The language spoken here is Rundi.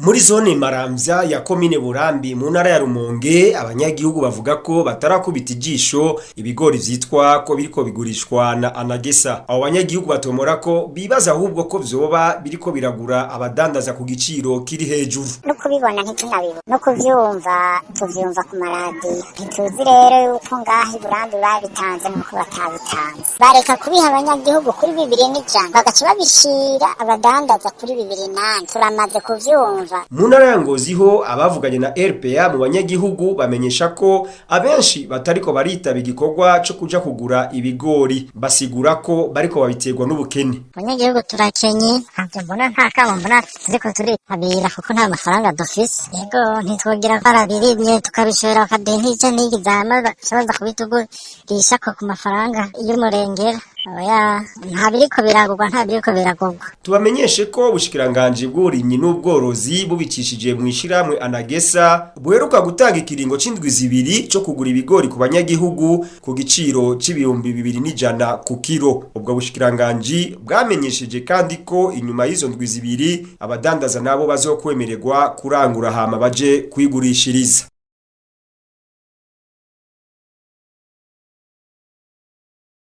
Muri zone Maramvya ya komine Burambi mu ntara ya Rumonge abanyagihugu bavuga ko batarakubita ijisho ibigori vyitwa ko biriko bigurishwa na Anagesa. Abo banyagihugu batomora ko bibaza ahubwo ko vyoba biriko biragura abadandaza ku giciro kiri hejuru. No kubibona ntitunabibo no kuvyumva tuvyumva ku maradiyo ntituzi rero yuko ngaho Burambi babitanze nuko batabitanze bareka kubiha abanyagihugu kuri 2,100 bagaca babishira abadandaza kuri 2,800 turamaze kuvyumva. Mu ntara ya Ngozi ho abavuganye na RPA mu banyagihugu bamenyesha ko abenshi batariko baritaba igikorwa cyo kuja kugura ibigori basigura ko bariko babiterwa n'ubukene. Abanyagihugu turakenye ntabwo mbona nta kamo mbona turiko turitabira kuko nta mafaranga dufise yego ntitwogira barabirimye tukabishora bakaduha n'icyo n'igizama bashoboza kubitugurisha ko ku mafaranga y'umurengera. Oya nta biriko biragurwa. Tubamenyeshe ko ubushikiranganje bw'uburimyi n'ubworozi bubicishije mu ishiramwe Anagesa buheruka gutanga ikiringo c'indwi zibiri cyo kugura ibigori ku banyagihugu ku giciro c'ibihumbi 2,100 ku kilo. Ubwo bushikiranganje bwamenyesheje kandi ko inyuma y'izo ndwi zibiri abadandaza nabo bazokwemererwa kurangura hama baje kwigurishiriza.